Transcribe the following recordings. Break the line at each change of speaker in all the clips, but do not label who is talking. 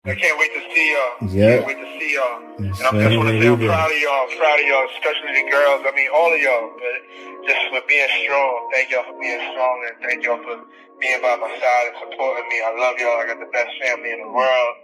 I can't wait to see y'all.
Yeah.
Can't wait to see y'all.
Yes,
And I just want to say I'm
sir.
proud of y'all, especially the girls. I mean, all of y'all, but just for being strong. Thank y'all for being strong, and thank y'all for being by my side and supporting me. I love y'all. I got the best family in the world.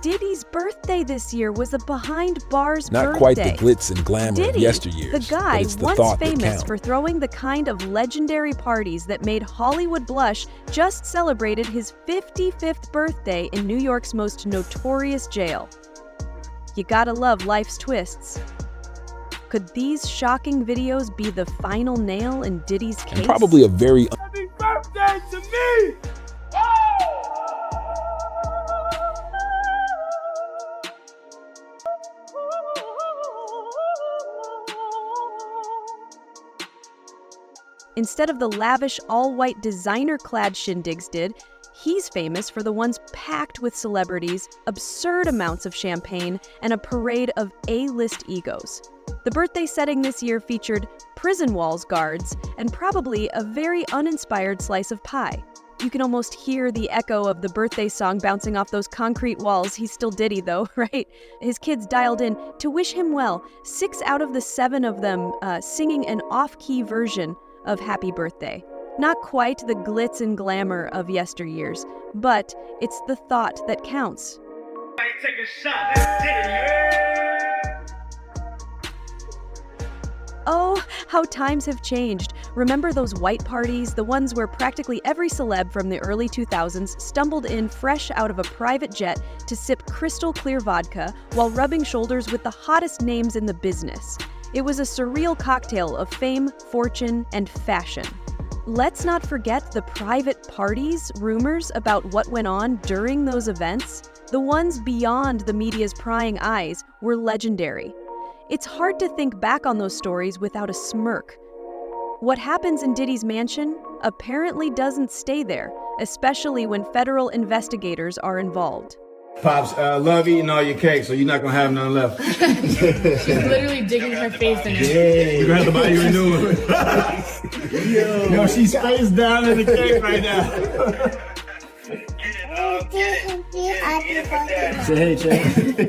Diddy's birthday this year was a behind bars
Not
birthday.
quite the glitz and glamour
Diddy,
of yesteryears,
the guy
but it's the
once
thought that
famous
counts.
for throwing the kind of legendary parties that made Hollywood blush, just celebrated his 55th birthday in New York's most notorious jail. You gotta love life's twists. Could these shocking videos be the final nail in Diddy's case?
And probably a very
Happy birthday to me!
Instead of the lavish all-white designer-clad shindigs did, he's famous for the ones packed with celebrities, absurd amounts of champagne, and a parade of A-list egos. The birthday setting this year featured prison walls guards and probably a very uninspired slice of pie. You can almost hear the echo of the birthday song bouncing off those concrete walls. He's still Diddy though, right? His kids dialed in to wish him well, 6 out of the 7 of them singing an off-key version of Happy Birthday. Not quite the glitz and glamour of yesteryears, but it's the thought that counts.
Take a shot at Diddy,
Oh, how times have changed. Remember those white parties, the ones where practically every celeb from the early 2000s stumbled in fresh out of a private jet to sip crystal clear vodka while rubbing shoulders with the hottest names in the business. It was a surreal cocktail of fame, fortune, and fashion. Let's not forget the private parties, rumors about what went on during those events. The ones beyond the media's prying eyes were legendary. It's hard to think back on those stories without a smirk. What happens in Diddy's mansion apparently doesn't stay there, especially when federal investigators are involved.
Pops, love eating all your cake, so you're not gonna have none left.
She's literally digging her face in it.
Yeah, you're gonna have to buy you a new one. Yo, she's face down in the cake right now. Say hey, Jay.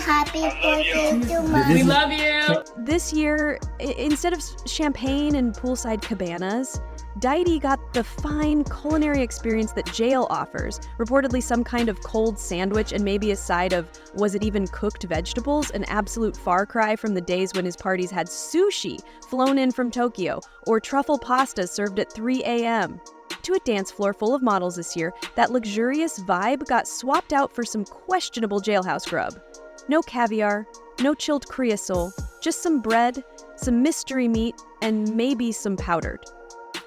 Happy birthday to Mom. We love you.
This year, instead of champagne and poolside cabanas, Diddy got the fine culinary experience that jail offers, reportedly some kind of cold sandwich and maybe a side of, was it even cooked vegetables, an absolute far cry from the days when his parties had sushi flown in from Tokyo or truffle pasta served at 3 a.m. To a dance floor full of models this year, that luxurious vibe got swapped out for some questionable jailhouse grub. No caviar, no chilled creosole, just some bread, some mystery meat, and maybe some powdered.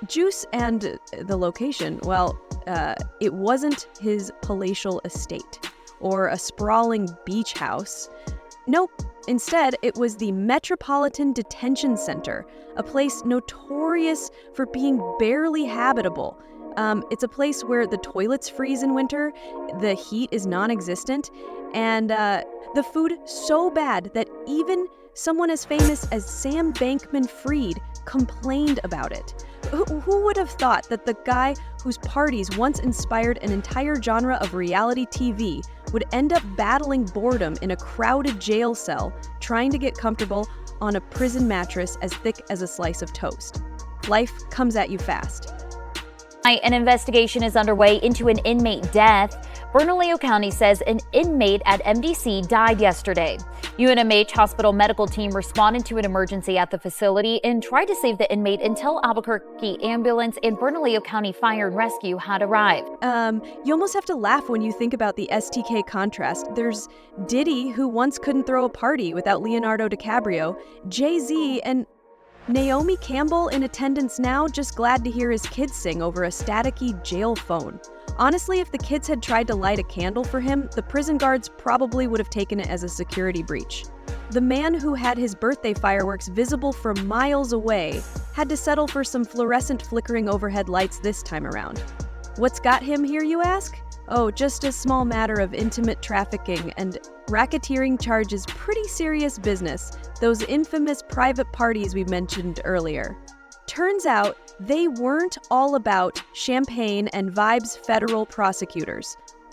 Juice and the location, well, it wasn't his palatial estate or a sprawling beach house. Nope, instead it was the Metropolitan Detention Center, a place notorious for being barely habitable. It's a place where the toilets freeze in winter, the heat is non-existent, and the food so bad that even someone as famous as Sam Bankman-Fried complained about it. Who would have thought that the guy whose parties once inspired an entire genre of reality TV would end up battling boredom in a crowded jail cell, trying to get comfortable on a prison mattress as thick as a slice of toast? Life comes at you fast.
An investigation is underway into an inmate death. Bernalillo County says an inmate at MDC died yesterday. UNMH hospital medical team responded to an emergency at the facility and tried to save the inmate until Albuquerque ambulance and Bernalillo County Fire and Rescue had arrived.
You almost have to laugh when you think about the STK contrast. There's Diddy, who once couldn't throw a party without Leonardo DiCaprio, Jay-Z, and Naomi Campbell in attendance now, just glad to hear his kids sing over a staticky jail phone. Honestly, if the kids had tried to light a candle for him, the prison guards probably would have taken it as a security breach. The man who had his birthday fireworks visible from miles away had to settle for some fluorescent flickering overhead lights this time around. What's got him here, you ask? Oh, just a small matter of intimate trafficking and racketeering charges. Pretty serious business, those infamous private parties we mentioned earlier. Turns out they weren't all about champagne and vibes federal prosecutors.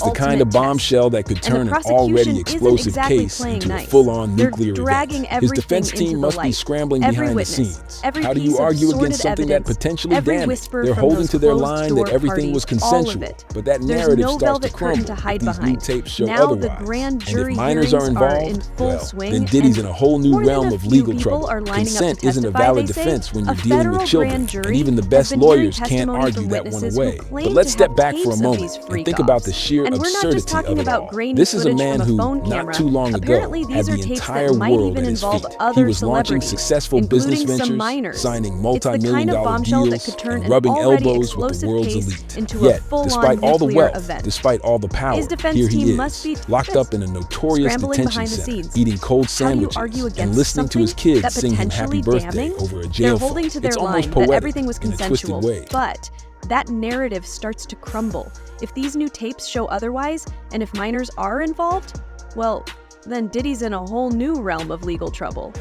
the
It's the kind of bombshell that could turn an already explosive case into a full-on nuclear nuclear
dragging
event. His defense team must be scrambling behind the scenes. How do you argue against something that potentially damaged? They're holding to their line that everything was consensual, but that narrative starts to crumble if these new tapes show otherwise. And if minors are involved, well, then Diddy's in a whole new realm of legal trouble. Consent isn't a valid defense when you're dealing with children, and even the best lawyers can't argue that one away. But let's step back for a moment and think about the sheer absurdity of it all. This is a man who, not too long ago, had the entire world at his feet. He was launching successful business ventures, signing multi-million-dollar deals, and rubbing elbows with the world's elite. Yet, despite all the wealth, despite all the power, here he is, locked up in a notorious detention center, eating cold sandwiches and listening to his kids sing him happy birthday over a jail phone. It's almost poetic in a twisted way.
But that narrative starts to crumble. If these new tapes show otherwise, and if minors are involved, well, then Diddy's in a whole new realm of legal trouble.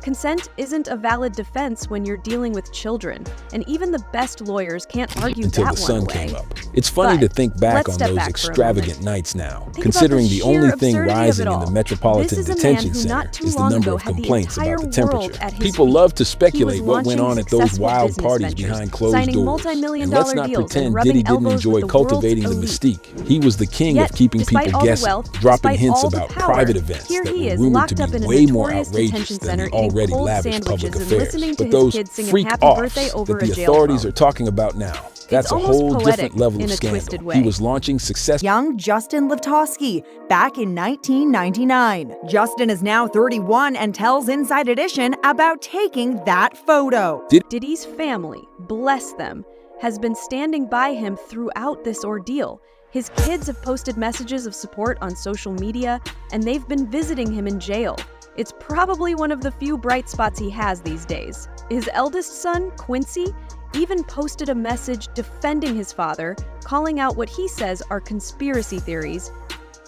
Consent isn't a valid defense when you're dealing with children, and even the best lawyers can't argue
until
that
the sun
one away.
came up. It's funny to think back on those extravagant nights now, considering the only thing rising in the Metropolitan Detention Center is the number of complaints about the temperature. People love to speculate what went on at those wild parties behind closed doors. And let's not pretend Diddy didn't enjoy cultivating the mystique. He was the king of keeping people guessing, dropping hints about private events that were rumored to be way more outrageous than the already lavish public affairs. But those freak-offs that the authorities are talking about now, that's a whole different level of scandal. He was launching success.
Young Justin Livtoski, back in 1999. Justin is now 31 and tells Inside Edition about taking that photo.
Diddy's family, bless them, has been standing by him throughout this ordeal. His kids have posted messages of support on social media, and they've been visiting him in jail. It's probably one of the few bright spots he has these days. His eldest son, Quincy, even posted a message defending his father, calling out what he says are conspiracy theories.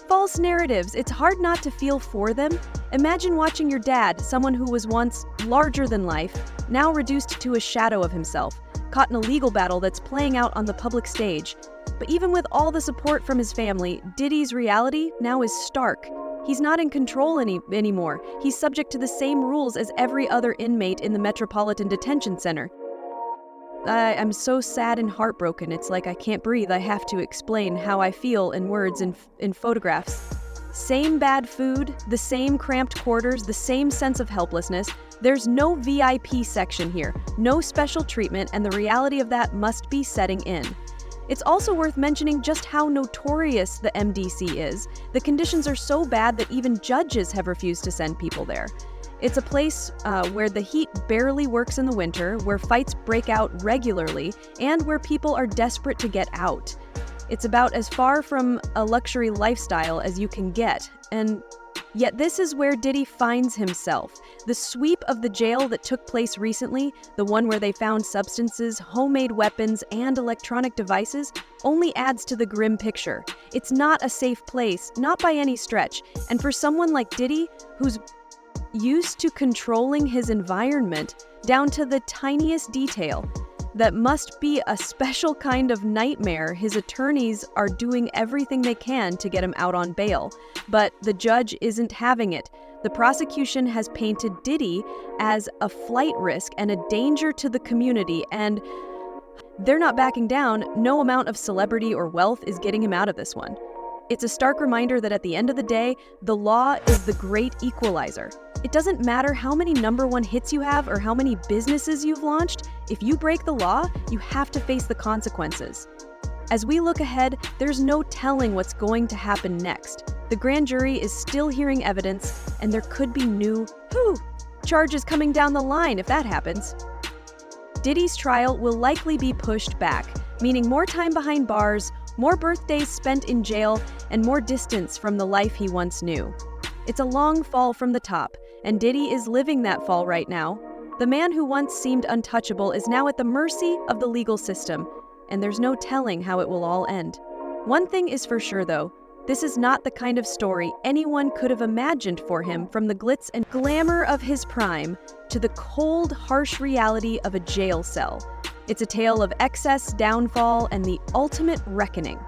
False narratives, it's hard not to feel for them. Imagine watching your dad, someone who was once larger than life, now reduced to a shadow of himself, caught in a legal battle that's playing out on the public stage. But even with all the support from his family, Diddy's reality now is stark. He's not in control anymore. He's subject to the same rules as every other inmate in the Metropolitan Detention Center. I'm so sad and heartbroken. It's like I can't breathe. I have to explain how I feel in words and in photographs. Same bad food, the same cramped quarters, the same sense of helplessness. There's no VIP section here, no special treatment, and the reality of that must be setting in. It's also worth mentioning just how notorious the MDC is. The conditions are so bad that even judges have refused to send people there. It's a place where the heat barely works in the winter, where fights break out regularly, and where people are desperate to get out. It's about as far from a luxury lifestyle as you can get, and yet this is where Diddy finds himself. The sweep of the jail that took place recently, the one where they found substances, homemade weapons, and electronic devices, only adds to the grim picture. It's not a safe place, not by any stretch, and for someone like Diddy, who's used to controlling his environment down to the tiniest detail, that must be a special kind of nightmare. His attorneys are doing everything they can to get him out on bail, but the judge isn't having it. The prosecution has painted Diddy as a flight risk and a danger to the community, and they're not backing down. No amount of celebrity or wealth is getting him out of this one. It's a stark reminder that at the end of the day, the law is the great equalizer. It doesn't matter how many #1 hits you have or how many businesses you've launched. If you break the law, you have to face the consequences. As we look ahead, there's no telling what's going to happen next. The grand jury is still hearing evidence, and there could be new charges coming down the line if that happens. Diddy's trial will likely be pushed back, meaning more time behind bars, more birthdays spent in jail, and more distance from the life he once knew. It's a long fall from the top, and Diddy is living that fall right now. The man who once seemed untouchable is now at the mercy of the legal system, and there's no telling how it will all end. One thing is for sure, though. This is not the kind of story anyone could have imagined for him, from the glitz and glamour of his prime to the cold, harsh reality of a jail cell. It's a tale of excess, downfall, and the ultimate reckoning.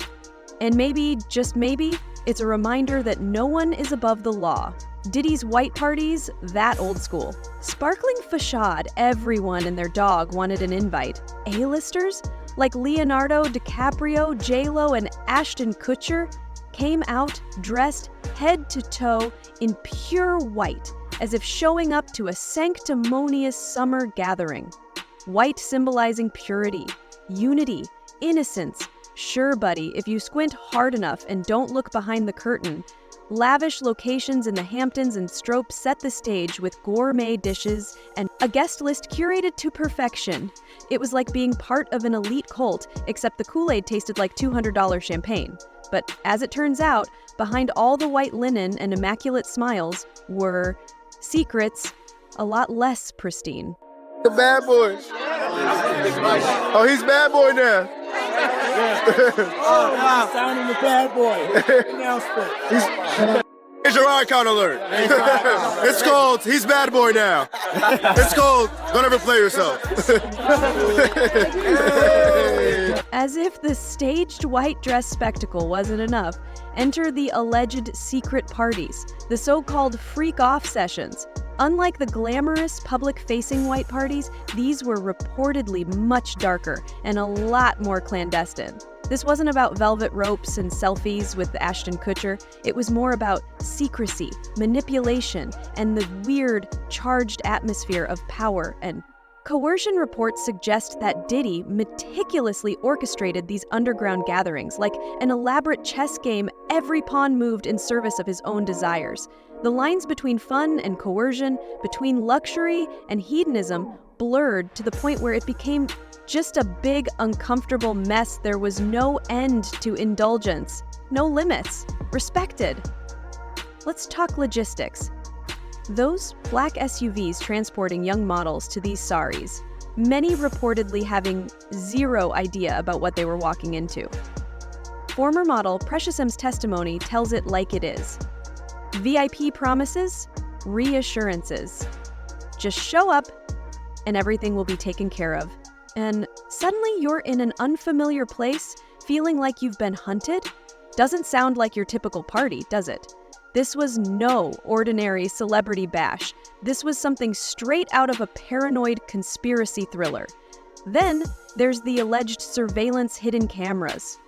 And maybe, just maybe, It's a reminder that no one is above the law. Diddy's white parties, that old school. Sparkling facade, everyone and their dog wanted an invite. A-listers, like Leonardo DiCaprio, J-Lo, and Ashton Kutcher, came out dressed head to toe in pure white, as if showing up to a sanctimonious summer gathering. White symbolizing purity, unity, innocence. Sure, buddy, if you squint hard enough and don't look behind the curtain, lavish locations in the Hamptons and Strope set the stage with gourmet dishes and a guest list curated to perfection. It was like being part of an elite cult, except the Kool-Aid tasted like $200 champagne. But as it turns out, behind all the white linen and immaculate smiles were secrets a lot less pristine.
The bad boy. Oh, he's bad boy now.
Oh, signing the bad boy. Announcement.
Here's your icon alert. It's called He's Bad Boy Now. It's called Don't Ever Play Yourself.
As if the staged white dress spectacle wasn't enough, enter the alleged secret parties, the so-called freak-off sessions. Unlike the glamorous, public-facing white parties, these were reportedly much darker and a lot more clandestine. This wasn't about velvet ropes and selfies with Ashton Kutcher. It was more about secrecy, manipulation, and the weird, charged atmosphere of power and coercion. Reports suggest that Diddy meticulously orchestrated these underground gatherings, like an elaborate chess game. Every pawn moved in service of his own desires. The lines between fun and coercion, between luxury and hedonism, blurred to the point where it became just a big, uncomfortable mess. There was no end to indulgence, no limits, respected. Let's talk logistics. Those black SUVs transporting young models to these saris, many reportedly having zero idea about what they were walking into. Former model Precious M's testimony tells it like it is. VIP promises, reassurances. Just show up and everything will be taken care of. And suddenly you're in an unfamiliar place, feeling like you've been hunted? Doesn't sound like your typical party, does it? This was no ordinary celebrity bash. This was something straight out of a paranoid conspiracy thriller. Then there's the alleged surveillance hidden cameras.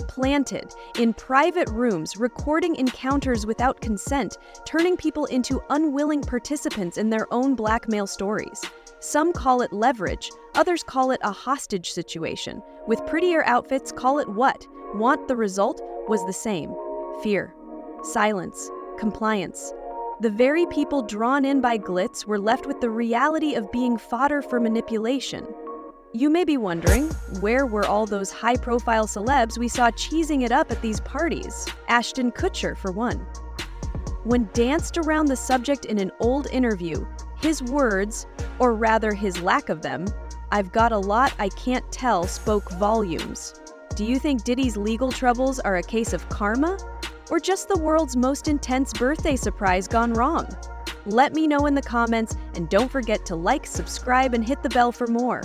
Planted in private rooms, recording encounters without consent, turning people into unwilling participants in their own blackmail stories. Some call it leverage, others call it a hostage situation. With prettier outfits, call it what? Want the result was the same. Fear, silence, compliance. The very people drawn in by glitz were left with the reality of being fodder for manipulation. You may be wondering, where were all those high-profile celebs we saw cheesing it up at these parties? Ashton Kutcher, for one. When danced around the subject in an old interview, his words, or rather his lack of them, "I've got a lot I can't tell," spoke volumes. Do you think Diddy's legal troubles are a case of karma? Or just the world's most intense birthday surprise gone wrong? Let me know in the comments, and don't forget to like, subscribe, and hit the bell for more.